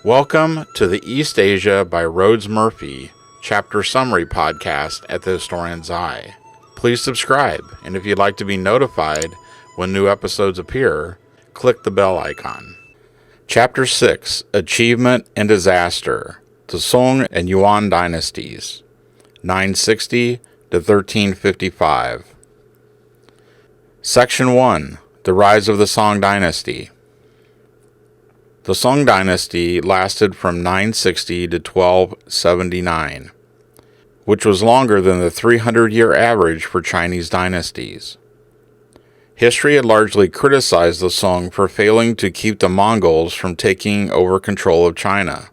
Welcome to the East Asia by Rhoads Murphey chapter summary podcast at the Historian's Eye. Please subscribe, and if you'd like to be notified when new episodes appear, click the bell icon. Chapter 6, Achievement and Disaster, the Song and Yuan Dynasties, 960 to 1355. Section 1, The Rise of the Song Dynasty. The Song Dynasty lasted from 960 to 1279, which was longer than the 300-year average for Chinese dynasties. History had largely criticized the Song for failing to keep the Mongols from taking over control of China,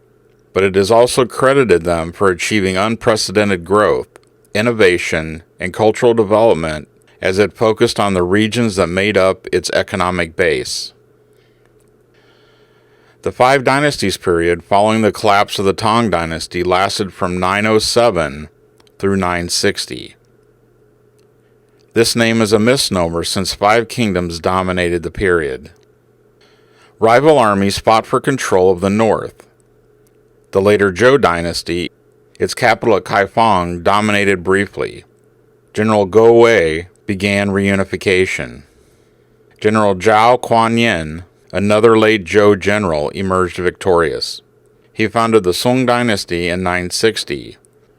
but it has also credited them for achieving unprecedented growth, innovation, and cultural development as it focused on the regions that made up its economic base. The Five Dynasties period following the collapse of the Tang Dynasty lasted from 907 through 960. This name is a misnomer since 5 kingdoms dominated the period. Rival armies fought for control of the north. The later Zhou Dynasty, its capital at Kaifeng, dominated briefly. General Guo Wei began reunification. General Zhao Kuan-yin, another late Zhou general, emerged victorious. He founded the Song Dynasty in 960,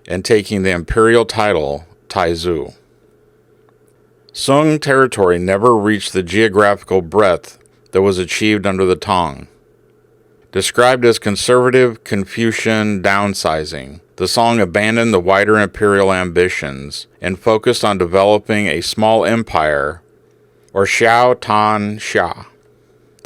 and taking the imperial title Taizu. Song territory never reached the geographical breadth that was achieved under the Tang. Described as conservative Confucian downsizing, the Song abandoned the wider imperial ambitions and focused on developing a small empire, or Xiao Tan Xia.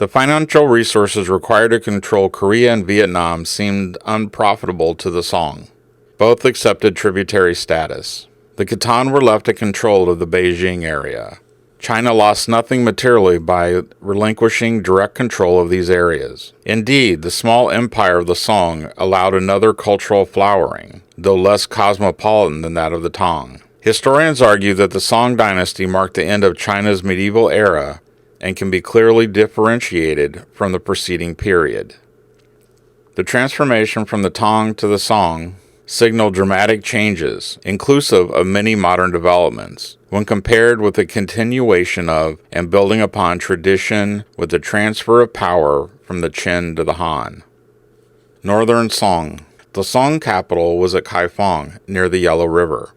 The financial resources required to control Korea and Vietnam seemed unprofitable to the Song. Both accepted tributary status. The Khitan were left in control of the Beijing area. China lost nothing materially by relinquishing direct control of these areas. Indeed, the small empire of the Song allowed another cultural flowering, though less cosmopolitan than that of the Tang. Historians argue that the Song dynasty marked the end of China's medieval era and can be clearly differentiated from the preceding period. The transformation from the Tang to the Song signaled dramatic changes, inclusive of many modern developments, when compared with the continuation of and building upon tradition with the transfer of power from the Qin to the Han. Northern Song. The Song capital was at Kaifeng, near the Yellow River.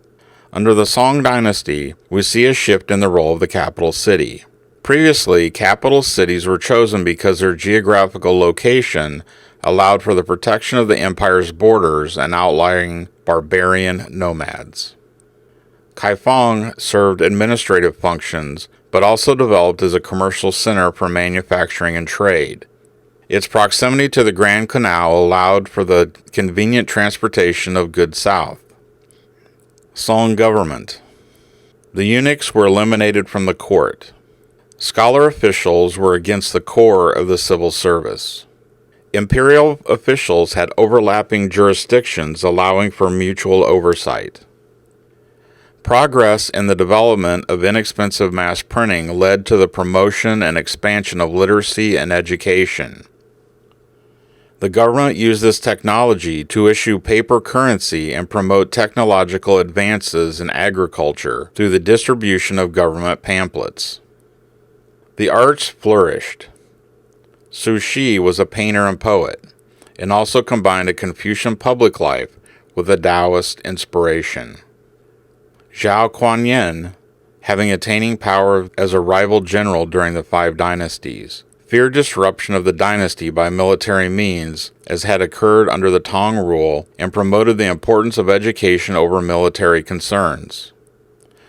Under the Song dynasty, we see a shift in the role of the capital city. Previously, capital cities were chosen because their geographical location allowed for the protection of the empire's borders and outlying barbarian nomads. Kaifeng served administrative functions, but also developed as a commercial center for manufacturing and trade. Its proximity to the Grand Canal allowed for the convenient transportation of goods south. Song government. The eunuchs were eliminated from the court. Scholar officials were against the core of the civil service. Imperial officials had overlapping jurisdictions allowing for mutual oversight. Progress in the development of inexpensive mass printing led to the promotion and expansion of literacy and education. The government used this technology to issue paper currency and promote technological advances in agriculture through the distribution of government pamphlets. The arts flourished. Su Shi was a painter and poet, and also combined a Confucian public life with a Taoist inspiration. Zhao Kuan-yin, having attaining power as a rival general during the Five Dynasties, feared disruption of the dynasty by military means as had occurred under the Tang rule and promoted the importance of education over military concerns.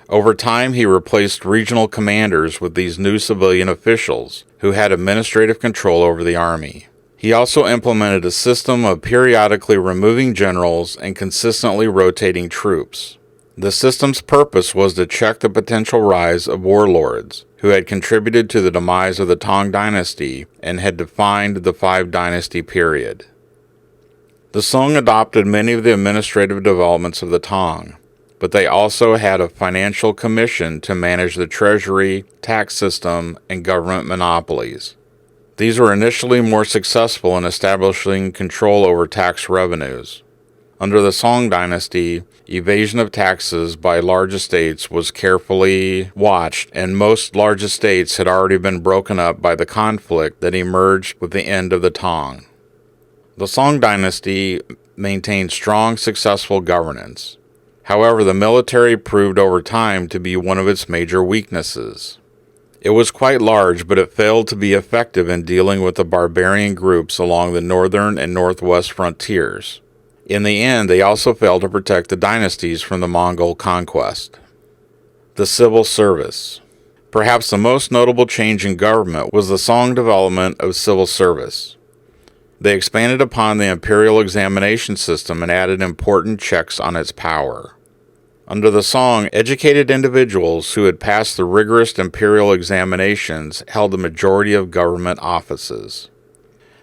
Over time, he replaced regional commanders with these new civilian officials, who had administrative control over the army. He also implemented a system of periodically removing generals and consistently rotating troops. The system's purpose was to check the potential rise of warlords, who had contributed to the demise of the Tang dynasty and had defined the Five Dynasty period. The Song adopted many of the administrative developments of the Tang, but they also had a financial commission to manage the treasury, tax system, and government monopolies. These were initially more successful in establishing control over tax revenues. Under the Song dynasty, evasion of taxes by large estates was carefully watched, and most large estates had already been broken up by the conflict that emerged with the end of the Tang. The Song dynasty maintained strong, successful governance. However, the military proved over time to be one of its major weaknesses. It was quite large, but it failed to be effective in dealing with the barbarian groups along the northern and northwest frontiers. In the end, they also failed to protect the dynasties from the Mongol conquest. The civil service. Perhaps the most notable change in government was the Song development of civil service. They expanded upon the imperial examination system and added important checks on its power. Under the Song, educated individuals who had passed the rigorous imperial examinations held the majority of government offices.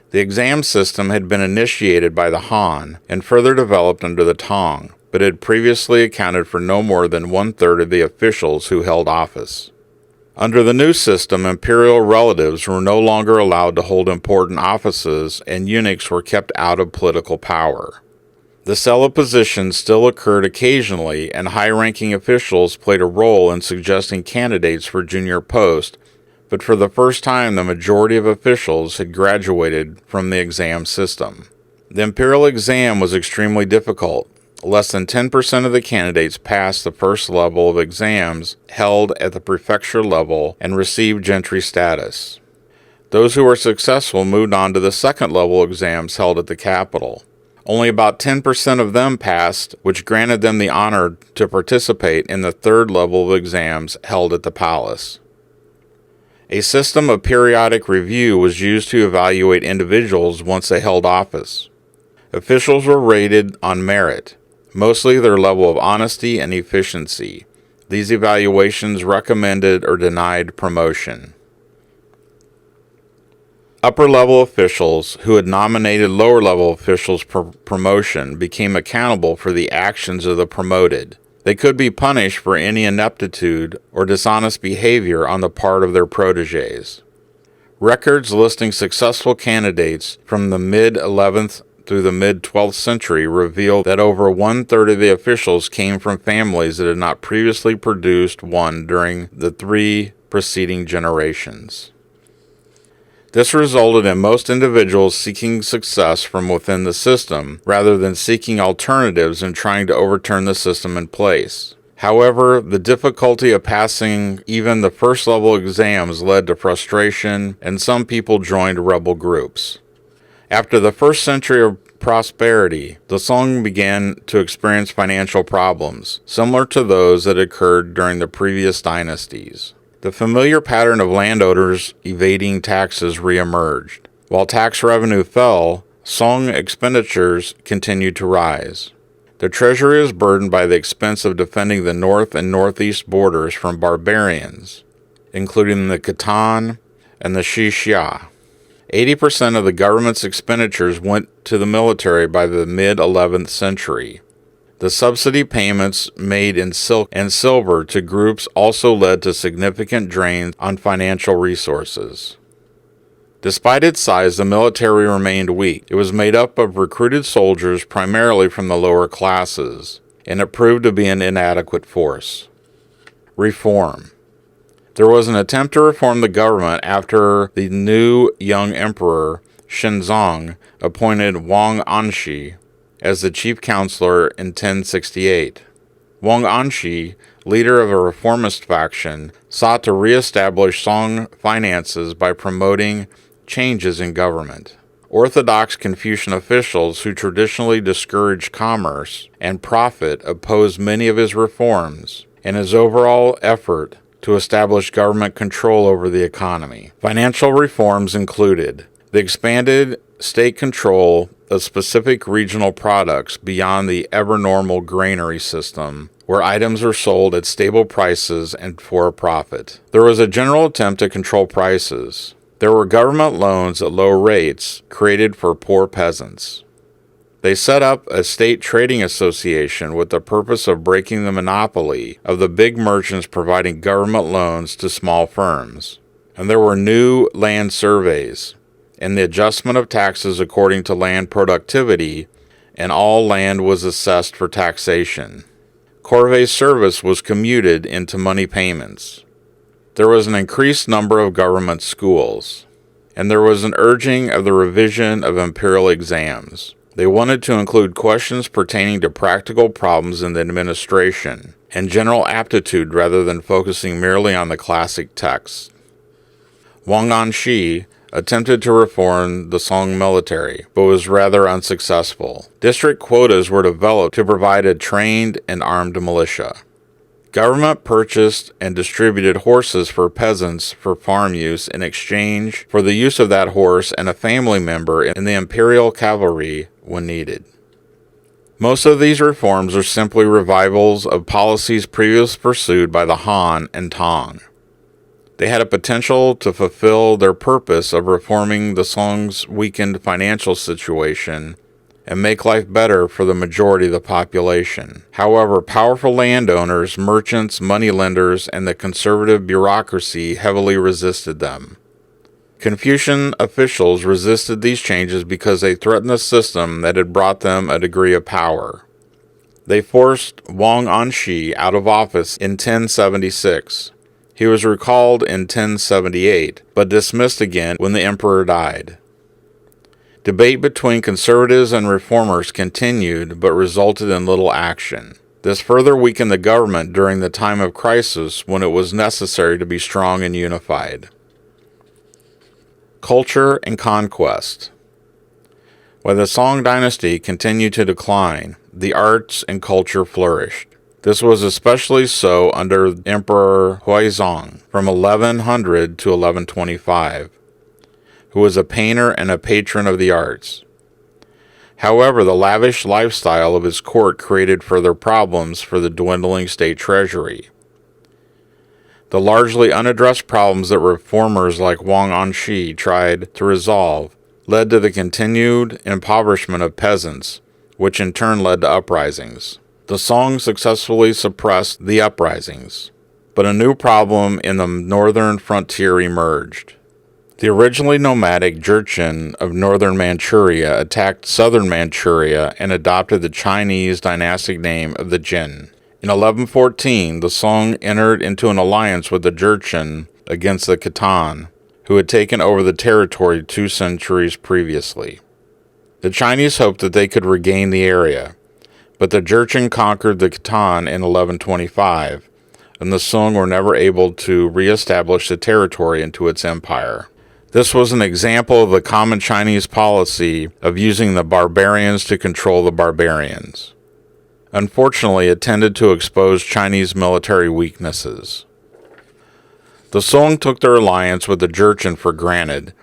The exam system had been initiated by the Han and further developed under the Tang, but had previously accounted for no more than 1/3 of the officials who held office. Under the new system, imperial relatives were no longer allowed to hold important offices, and eunuchs were kept out of political power. The sale of positions still occurred occasionally, and high-ranking officials played a role in suggesting candidates for junior posts, but for the first time the majority of officials had graduated from the exam system. The imperial exam was extremely difficult. Less than 10% of the candidates passed the first level of exams held at the prefecture level and received gentry status. Those who were successful moved on to the second level exams held at the capital. Only about 10% of them passed, which granted them the honor to participate in the third level of exams held at the palace. A system of periodic review was used to evaluate individuals once they held office. Officials were rated on merit, mostly their level of honesty and efficiency. These evaluations recommended or denied promotion. Upper-level officials who had nominated lower-level officials for promotion became accountable for the actions of the promoted. They could be punished for any ineptitude or dishonest behavior on the part of their protégés. Records listing successful candidates from the mid-11th through the mid-12th century reveal that over 1/3 of the officials came from families that had not previously produced one during the 3 preceding generations. This resulted in most individuals seeking success from within the system, rather than seeking alternatives and trying to overturn the system in place. However, the difficulty of passing even the first-level exams led to frustration, and some people joined rebel groups. After the first century of prosperity, the Song began to experience financial problems, similar to those that occurred during the previous dynasties. The familiar pattern of landowners evading taxes reemerged. While tax revenue fell, Song expenditures continued to rise. The treasury is burdened by the expense of defending the north and northeast borders from barbarians, including the Khitan and the Xixia. 80% of the government's expenditures went to the military by the mid-11th century. The subsidy payments made in silk and silver to groups also led to significant drains on financial resources. Despite its size, the military remained weak. It was made up of recruited soldiers primarily from the lower classes, and it proved to be an inadequate force. Reform. There was an attempt to reform the government after the new young emperor, Shenzong, appointed Wang Anshi as the chief counselor in 1068. Wang Anshi, leader of a reformist faction, sought to re-establish Song finances by promoting changes in government. Orthodox Confucian officials who traditionally discouraged commerce and profit opposed many of his reforms and his overall effort to establish government control over the economy. Financial reforms included the expanded state control of specific regional products beyond the ever-normal granary system, where items are sold at stable prices and for a profit. There was a general attempt to control prices. There were government loans at low rates created for poor peasants. They set up a state trading association with the purpose of breaking the monopoly of the big merchants providing government loans to small firms. And there were new land surveys. and the adjustment of taxes according to land productivity, and all land was assessed for taxation. Corvée service was commuted into money payments. There was an increased number of government schools, and there was an urging of the revision of imperial exams. They wanted to include questions pertaining to practical problems in the administration and general aptitude rather than focusing merely on the classic texts. Wang Anshi attempted to reform the Song military, but was rather unsuccessful. District quotas were developed to provide a trained and armed militia. Government purchased and distributed horses for peasants for farm use in exchange for the use of that horse and a family member in the imperial cavalry when needed. Most of these reforms are simply revivals of policies previously pursued by the Han and Tang. They had a potential to fulfill their purpose of reforming the Song's weakened financial situation and make life better for the majority of the population. However, powerful landowners, merchants, moneylenders, and the conservative bureaucracy heavily resisted them. Confucian officials resisted these changes because they threatened the system that had brought them a degree of power. They forced Wang Anshi out of office in 1076. He was recalled in 1078, but dismissed again when the emperor died. Debate between conservatives and reformers continued, but resulted in little action. This further weakened the government during the time of crisis when it was necessary to be strong and unified. Culture and conquest. While the Song dynasty continued to decline, the arts and culture flourished. This was especially so under Emperor Huizong from 1100 to 1125, who was a painter and a patron of the arts. However, the lavish lifestyle of his court created further problems for the dwindling state treasury. The largely unaddressed problems that reformers like Wang Anshi tried to resolve led to the continued impoverishment of peasants, which in turn led to uprisings. The Song successfully suppressed the uprisings, but a new problem in the northern frontier emerged. The originally nomadic Jurchen of northern Manchuria attacked southern Manchuria and adopted the Chinese dynastic name of the Jin. In 1114, the Song entered into an alliance with the Jurchen against the Khitan, who had taken over the territory 2 centuries previously. The Chinese hoped that they could regain the area, but the Jurchen conquered the Khitan in 1125, and the Song were never able to re-establish the territory into its empire. This was an example of the common Chinese policy of using the barbarians to control the barbarians. Unfortunately, it tended to expose Chinese military weaknesses. The Song took their alliance with the Jurchen for granted,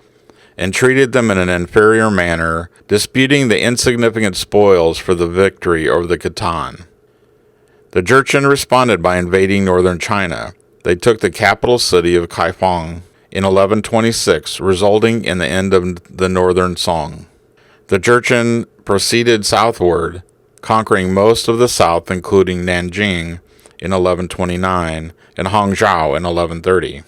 and treated them in an inferior manner, disputing the insignificant spoils for the victory over the Khitan. The Jurchen responded by invading northern China. They took the capital city of Kaifeng in 1126, resulting in the end of the northern Song. The Jurchen proceeded southward, conquering most of the south, including Nanjing in 1129 and Hangzhou in 1130.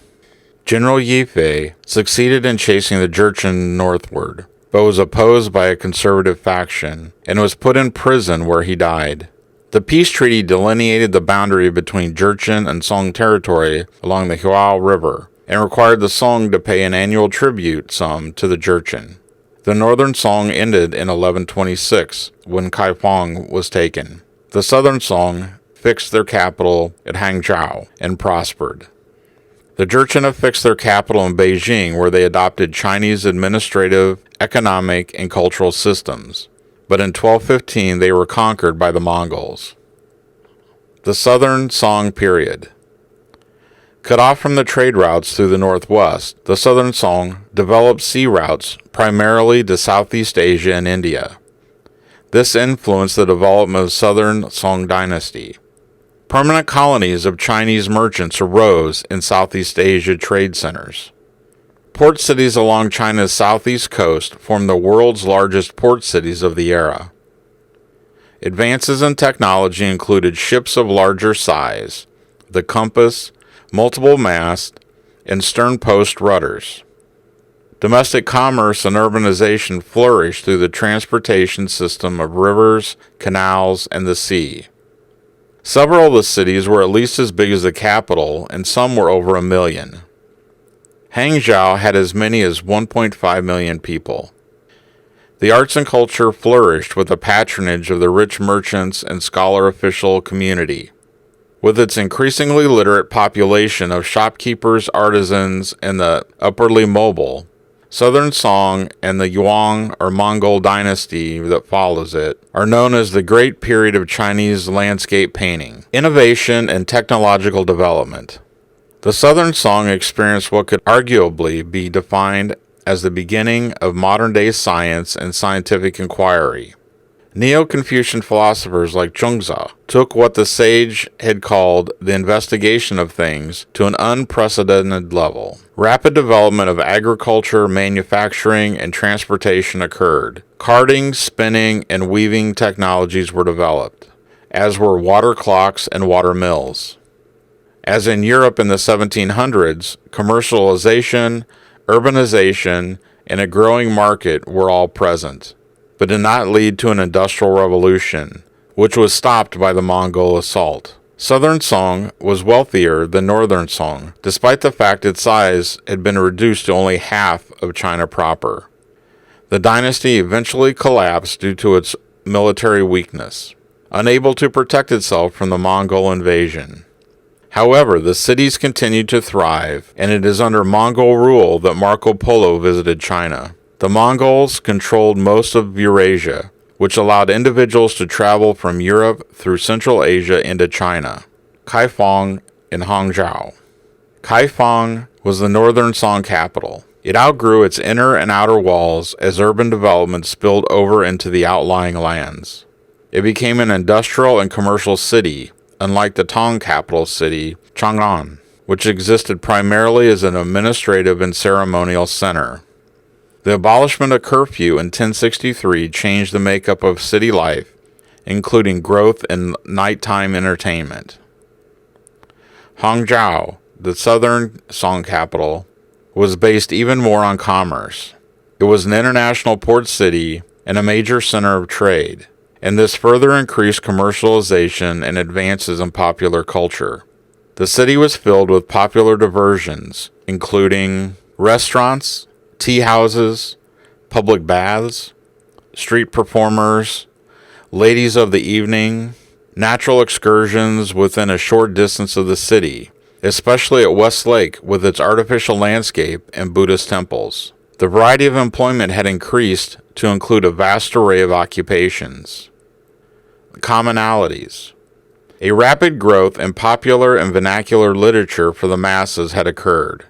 General Yifei succeeded in chasing the Jurchen northward, but was opposed by a conservative faction and was put in prison where he died. The peace treaty delineated the boundary between Jurchen and Song territory along the Huao River and required the Song to pay an annual tribute sum to the Jurchen. The northern Song ended in 1126 when Kaifeng was taken. The southern Song fixed their capital at Hangzhou and prospered. The Jurchen affixed their capital in Beijing, where they adopted Chinese administrative, economic, and cultural systems. But in 1215 they were conquered by the Mongols. The Southern Song period. Cut off from the trade routes through the northwest, the Southern Song developed sea routes primarily to Southeast Asia and India. This influenced the development of Southern Song dynasty. Permanent colonies of Chinese merchants arose in Southeast Asia trade centers. Port cities along China's southeast coast formed the world's largest port cities of the era. Advances in technology included ships of larger size, the compass, multiple mast, and stern post rudders. Domestic commerce and urbanization flourished through the transportation system of rivers, canals, and the sea. Several of the cities were at least as big as the capital, and some were over 1 million. Hangzhou had as many as 1.5 million people. The arts and culture flourished with the patronage of the rich merchants and scholar-official community. With its increasingly literate population of shopkeepers, artisans, and the upwardly mobile, Southern Song and the Yuan or Mongol dynasty that follows it are known as the Great Period of Chinese landscape painting, innovation, and technological development. The Southern Song experienced what could arguably be defined as the beginning of modern-day science and scientific inquiry. Neo-Confucian philosophers like Zhuangzi took what the sage had called the investigation of things to an unprecedented level. Rapid development of agriculture, manufacturing, and transportation occurred. Carding, spinning, and weaving technologies were developed, as were water clocks and water mills. As in Europe in the 1700s, commercialization, urbanization, and a growing market were all present, but did not lead to an industrial revolution, which was stopped by the Mongol assault. Southern Song was wealthier than Northern Song, despite the fact its size had been reduced to only half of China proper. The dynasty eventually collapsed due to its military weakness, unable to protect itself from the Mongol invasion. However, the cities continued to thrive, and it is under Mongol rule that Marco Polo visited China. The Mongols controlled most of Eurasia, which allowed individuals to travel from Europe through Central Asia into China. Kaifeng in Hangzhou. Kaifeng was the Northern Song capital. It outgrew its inner and outer walls as urban development spilled over into the outlying lands. It became an industrial and commercial city, unlike the Tang capital city, Chang'an, which existed primarily as an administrative and ceremonial center. The abolishment of curfew in 1063 changed the makeup of city life, including growth in nighttime entertainment. Hangzhou, the Southern Song capital, was based even more on commerce. It was an international port city and a major center of trade, and this further increased commercialization and advances in popular culture. The city was filled with popular diversions, including restaurants, tea houses, public baths, street performers, ladies of the evening, natural excursions within a short distance of the city, especially at West Lake with its artificial landscape and Buddhist temples. The variety of employment had increased to include a vast array of occupations. Commonalities. A rapid growth in popular and vernacular literature for the masses had occurred,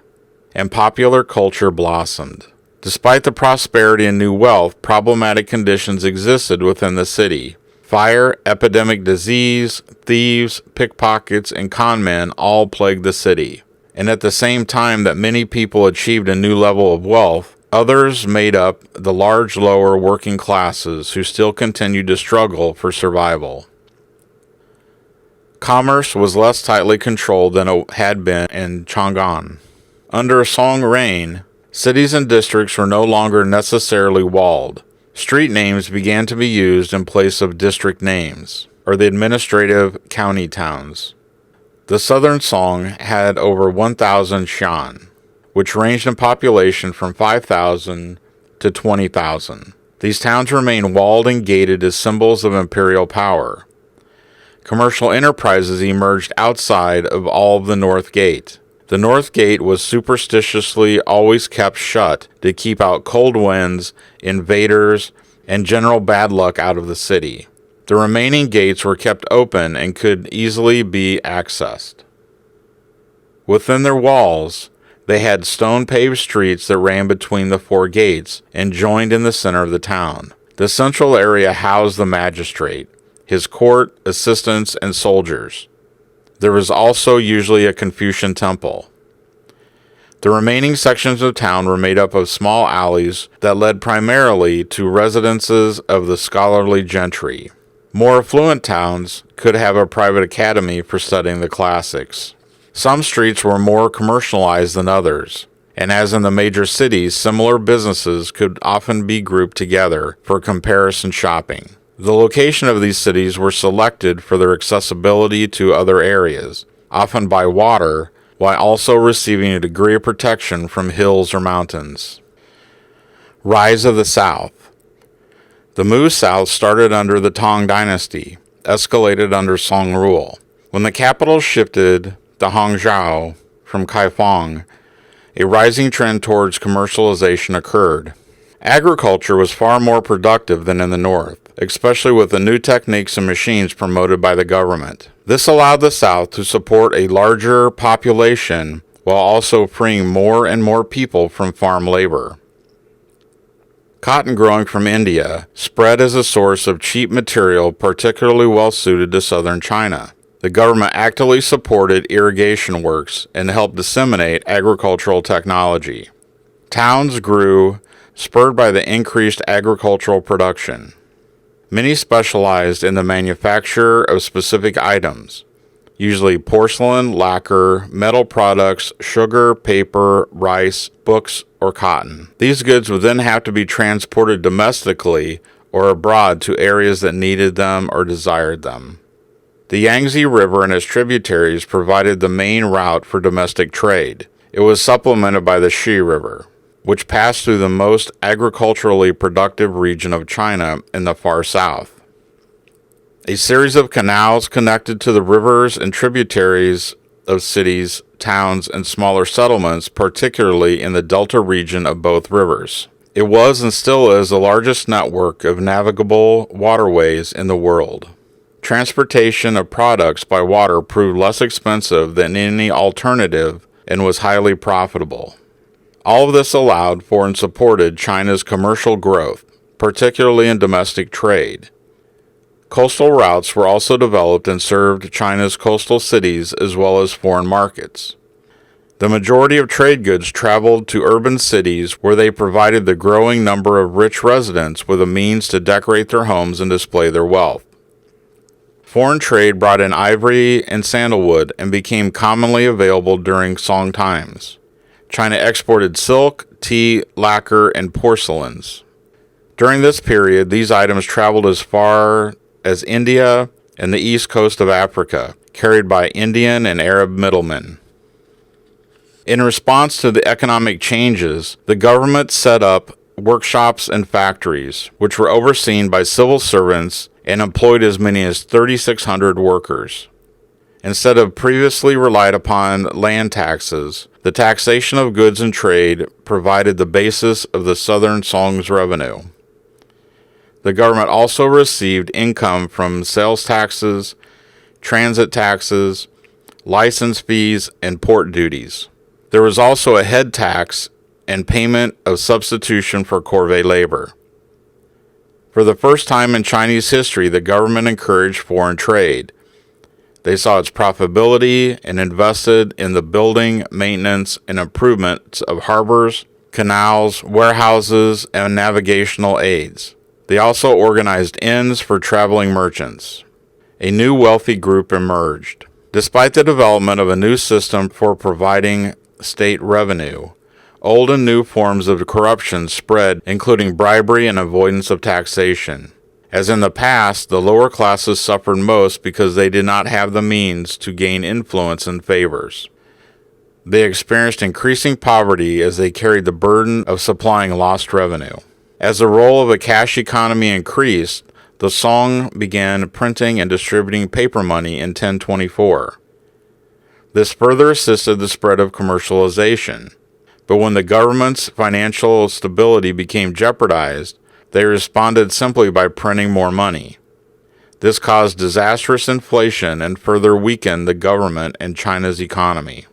and popular culture blossomed. Despite the prosperity and new wealth, problematic conditions existed within the city. Fire, epidemic disease, thieves, pickpockets, and conmen all plagued the city. And at the same time that many people achieved a new level of wealth, others made up the large lower working classes who still continued to struggle for survival. Commerce was less tightly controlled than it had been in Chang'an. Under Song reign, cities and districts were no longer necessarily walled. Street names began to be used in place of district names, or the administrative county towns. The Southern Song had over 1,000 shan, which ranged in population from 5,000 to 20,000. These towns remained walled and gated as symbols of imperial power. Commercial enterprises emerged outside of all of the North Gate. The North Gate was superstitiously always kept shut to keep out cold winds, invaders, and general bad luck out of the city. The remaining gates were kept open and could easily be accessed. Within their walls, they had stone-paved streets that ran between the four gates and joined in the center of the town. The central area housed the magistrate, his court, assistants, and soldiers. There was also usually a Confucian temple. The remaining sections of town were made up of small alleys that led primarily to residences of the scholarly gentry. More affluent towns could have a private academy for studying the classics. Some streets were more commercialized than others. And as in the major cities, similar businesses could often be grouped together for comparison shopping. The location of these cities were selected for their accessibility to other areas, often by water, while also receiving a degree of protection from hills or mountains. Rise of the South. The move south started under the Tang Dynasty, escalated under Song rule. When the capital shifted to Hangzhou from Kaifeng, a rising trend towards commercialization occurred. Agriculture was far more productive than in the north, especially with the new techniques and machines promoted by the government. This allowed the South to support a larger population while also freeing more and more people from farm labor. Cotton growing from India spread as a source of cheap material particularly well suited to southern China. The government actively supported irrigation works and helped disseminate agricultural technology. Towns grew, spurred by the increased agricultural production. Many specialized in the manufacture of specific items, usually porcelain, lacquer, metal products, sugar, paper, rice, books, or cotton. These goods would then have to be transported domestically or abroad to areas that needed them or desired them. The Yangtze River and its tributaries provided the main route for domestic trade. It was supplemented by the Xi River, which passed through the most agriculturally productive region of China in the far south. A series of canals connected to the rivers and tributaries of cities, towns, and smaller settlements, particularly in the delta region of both rivers. It was and still is the largest network of navigable waterways in the world. Transportation of products by water proved less expensive than any alternative and was highly profitable. All of this allowed for and supported China's commercial growth, particularly in domestic trade. Coastal routes were also developed and served China's coastal cities as well as foreign markets. The majority of trade goods traveled to urban cities where they provided the growing number of rich residents with a means to decorate their homes and display their wealth. Foreign trade brought in ivory and sandalwood and became commonly available during Song times. China exported silk, tea, lacquer, and porcelains. During this period, these items traveled as far as India and the east coast of Africa, carried by Indian and Arab middlemen. In response to the economic changes, the government set up workshops and factories, which were overseen by civil servants and employed as many as 3,600 workers. Instead of previously relied upon land taxes, the taxation of goods and trade provided the basis of the Southern Song's revenue. The government also received income from sales taxes, transit taxes, license fees, and port duties. There was also a head tax and payment of substitution for corvée labor. For the first time in Chinese history, the government encouraged foreign trade. They saw its profitability and invested in the building, maintenance, and improvements of harbors, canals, warehouses, and navigational aids. They also organized inns for traveling merchants. A new wealthy group emerged. Despite the development of a new system for providing state revenue, old and new forms of corruption spread, including bribery and avoidance of taxation. As in the past, the lower classes suffered most because they did not have the means to gain influence and favors. They experienced increasing poverty as they carried the burden of supplying lost revenue. As the role of a cash economy increased, the Song began printing and distributing paper money in 1024. This further assisted the spread of commercialization. But when the government's financial stability became jeopardized, they responded simply by printing more money. This caused disastrous inflation and further weakened the government and China's economy.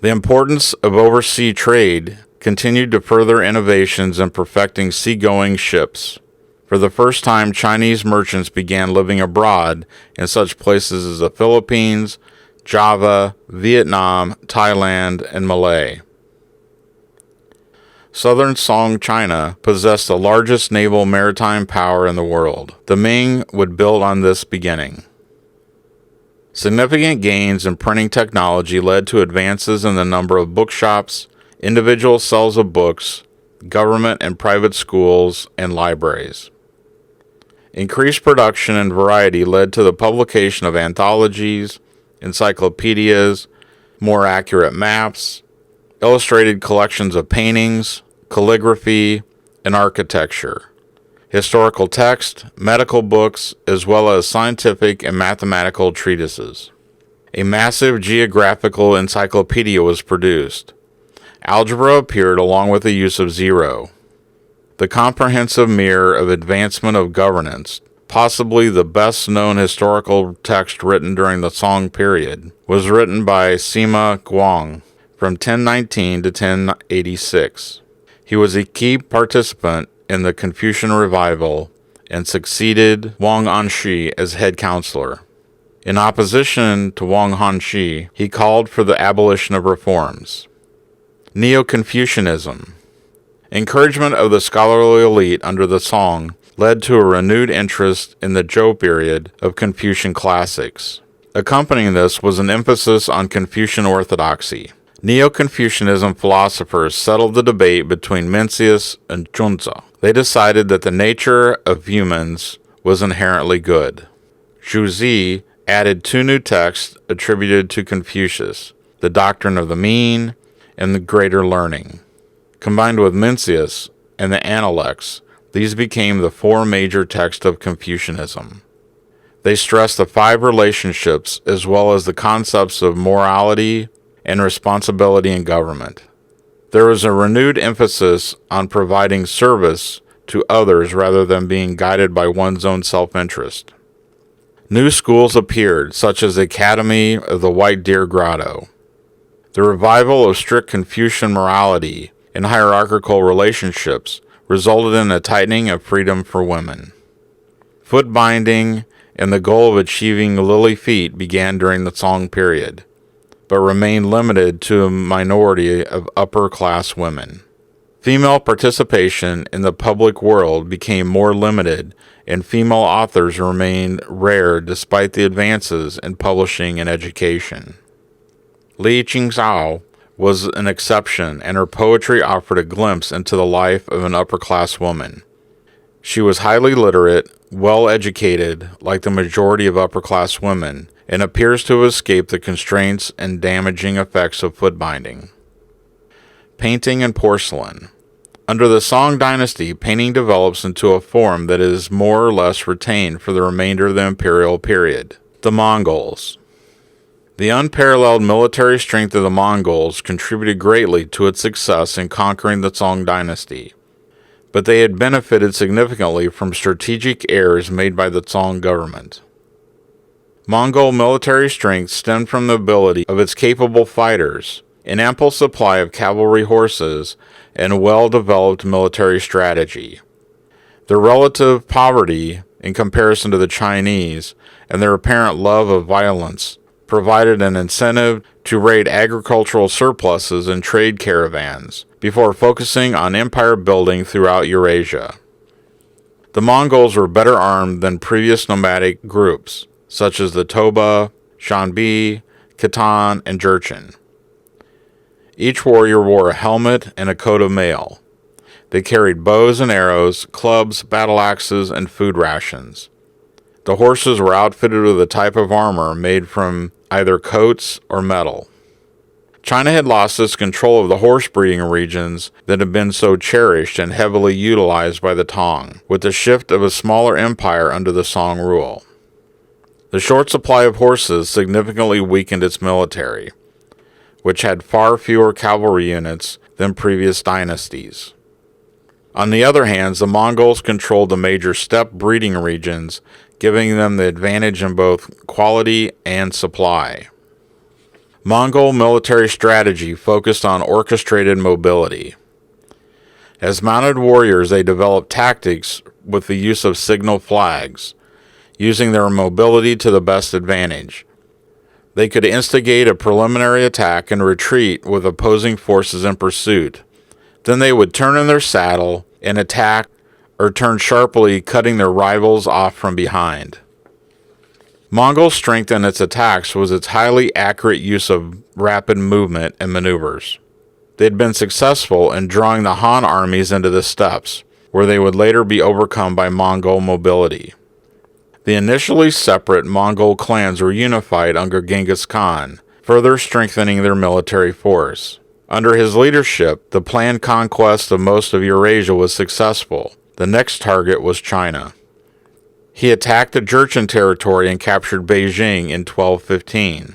The importance of overseas trade continued to further innovations in perfecting seagoing ships. For the first time, Chinese merchants began living abroad in such places as the Philippines, Java, Vietnam, Thailand, and Malay. Southern Song China possessed the largest naval maritime power in the world. The Ming would build on this beginning. Significant gains in printing technology led to advances in the number of bookshops, individual sales of books, government and private schools, and libraries. Increased production and variety led to the publication of anthologies, encyclopedias, more accurate maps, illustrated collections of paintings, calligraphy, and architecture, historical text, medical books, as well as scientific and mathematical treatises. A massive geographical encyclopedia was produced. Algebra appeared along with the use of zero. The comprehensive mirror of advancement of governance, possibly the best-known historical text written during the Song period, was written by Sima Guang from 1019 to 1086. He was a key participant in the Confucian revival and succeeded Wang Anshi as head counselor. In opposition to Wang Hanshi, he called for the abolition of reforms. Neo-Confucianism. Encouragement of the scholarly elite under the Song led to a renewed interest in the Zhou period of Confucian classics. Accompanying this was an emphasis on Confucian orthodoxy. Neo-Confucianism philosophers settled the debate between Mencius and Junzi. They decided that the nature of humans was inherently good. Zhuzi added two new texts attributed to Confucius, the Doctrine of the Mean and the Greater Learning. Combined with Mencius and the Analects, these became the four major texts of Confucianism. They stressed the five relationships as well as the concepts of morality and responsibility in government. There was a renewed emphasis on providing service to others rather than being guided by one's own self-interest. New schools appeared, such as the Academy of the White Deer Grotto. The revival of strict Confucian morality and hierarchical relationships resulted in a tightening of freedom for women. Foot binding and the goal of achieving lily feet began during the Song period, but remained limited to a minority of upper-class women. Female participation in the public world became more limited, and female authors remained rare despite the advances in publishing and education. Li Qingzhao was an exception, and her poetry offered a glimpse into the life of an upper-class woman. She was highly literate, well-educated, like the majority of upper-class women, and appears to have escaped the constraints and damaging effects of foot binding. Painting and porcelain. Under the Song dynasty, painting develops into a form that is more or less retained for the remainder of the imperial period. The Mongols. The unparalleled military strength of the Mongols contributed greatly to its success in conquering the Song dynasty, but they had benefited significantly from strategic errors made by the Song government. Mongol military strength stemmed from the ability of its capable fighters, an ample supply of cavalry horses, and a well-developed military strategy. Their relative poverty, in comparison to the Chinese, and their apparent love of violence, provided an incentive to raid agricultural surpluses and trade caravans, before focusing on empire building throughout Eurasia. The Mongols were better armed than previous nomadic groups, such as the Toba, Shanbi, Khitan, and Jurchen. Each warrior wore a helmet and a coat of mail. They carried bows and arrows, clubs, battle axes, and food rations. The horses were outfitted with a type of armor made from either coats or metal. China had lost its control of the horse breeding regions that had been so cherished and heavily utilized by the Tang, with the shift of a smaller empire under the Song rule. The short supply of horses significantly weakened its military, which had far fewer cavalry units than previous dynasties. On the other hand, the Mongols controlled the major steppe breeding regions, giving them the advantage in both quality and supply. Mongol military strategy focused on orchestrated mobility. As mounted warriors, they developed tactics with the use of signal flags, using their mobility to the best advantage. They could instigate a preliminary attack and retreat with opposing forces in pursuit. Then they would turn in their saddle and attack or turn sharply, cutting their rivals off from behind. Mongol's strength in its attacks was its highly accurate use of rapid movement and maneuvers. They had been successful in drawing the Han armies into the steppes, where they would later be overcome by Mongol mobility. The initially separate Mongol clans were unified under Genghis Khan, further strengthening their military force. Under his leadership, the planned conquest of most of Eurasia was successful. The next target was China. He attacked the Jurchen territory and captured Beijing in 1215.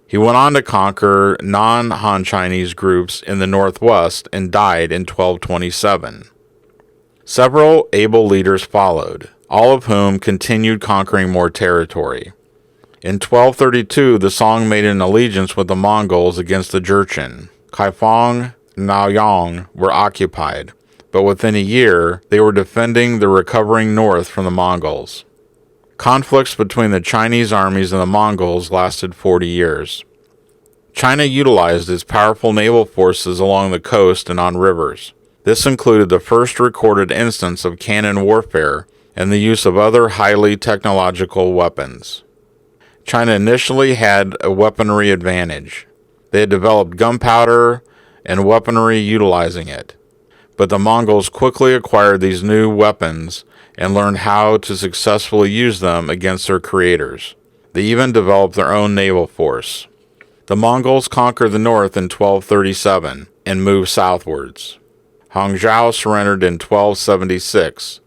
He went on to conquer non-Han Chinese groups in the northwest and died in 1227. Several able leaders followed, all of whom continued conquering more territory. In 1232, the Song made an allegiance with the Mongols against the Jurchen. Kaifeng and Naoyang were occupied, but within a year, they were defending the recovering north from the Mongols. Conflicts between the Chinese armies and the Mongols lasted 40 years. China utilized its powerful naval forces along the coast and on rivers. This included the first recorded instance of cannon warfare and the use of other highly technological weapons. China initially had a weaponry advantage. They had developed gunpowder and weaponry utilizing it. But the Mongols quickly acquired these new weapons and learned how to successfully use them against their creators. They even developed their own naval force. The Mongols conquered the north in 1237 and moved southwards. Hangzhou surrendered in 1276.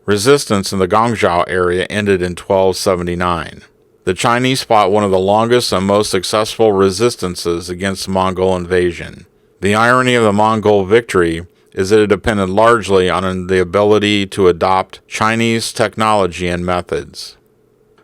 Resistance in the Guangzhou area ended in 1279. The Chinese fought one of the longest and most successful resistances against Mongol invasion. The irony of the Mongol victory is that it depended largely on the ability to adopt Chinese technology and methods.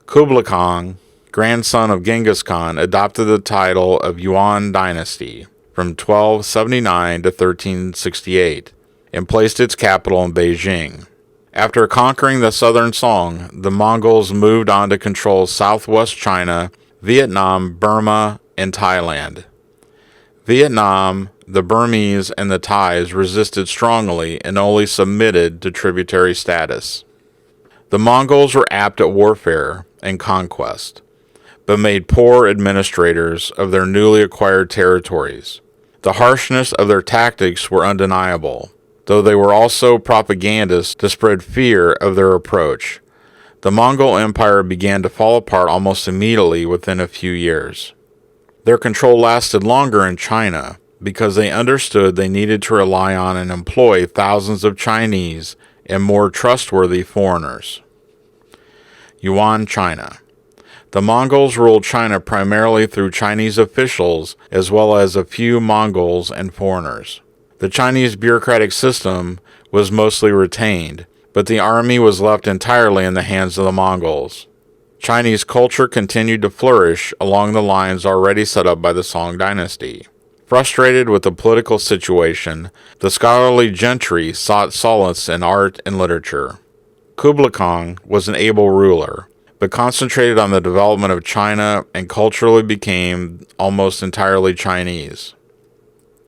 Kublai Khan, grandson of Genghis Khan, adopted the title of Yuan Dynasty from 1279 to 1368 and placed its capital in Beijing. After conquering the southern Song, the Mongols moved on to control southwest China, Vietnam, Burma, and Thailand. Vietnam, the Burmese, and the Thais resisted strongly and only submitted to tributary status. The Mongols were apt at warfare and conquest, but made poor administrators of their newly acquired territories. The harshness of their tactics were undeniable, though they were also propagandists to spread fear of their approach. The Mongol Empire began to fall apart almost immediately within a few years. Their control lasted longer in China because they understood they needed to rely on and employ thousands of Chinese and more trustworthy foreigners. Yuan China. The Mongols ruled China primarily through Chinese officials as well as a few Mongols and foreigners. The Chinese bureaucratic system was mostly retained, but the army was left entirely in the hands of the Mongols. Chinese culture continued to flourish along the lines already set up by the Song dynasty. Frustrated with the political situation, the scholarly gentry sought solace in art and literature. Kublai Khan was an able ruler, but concentrated on the development of China and culturally became almost entirely Chinese.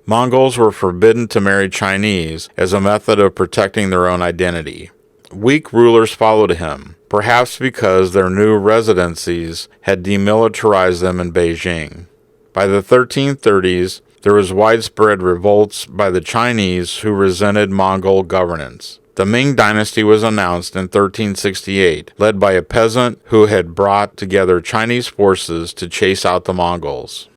Mongols were forbidden to marry Chinese as a method of protecting their own identity. Weak rulers followed him, perhaps because their new residencies had demilitarized them in Beijing. By the 1330s, there was widespread revolts by the Chinese who resented Mongol governance. The Ming dynasty was announced in 1368, led by a peasant who had brought together Chinese forces to chase out the Mongols.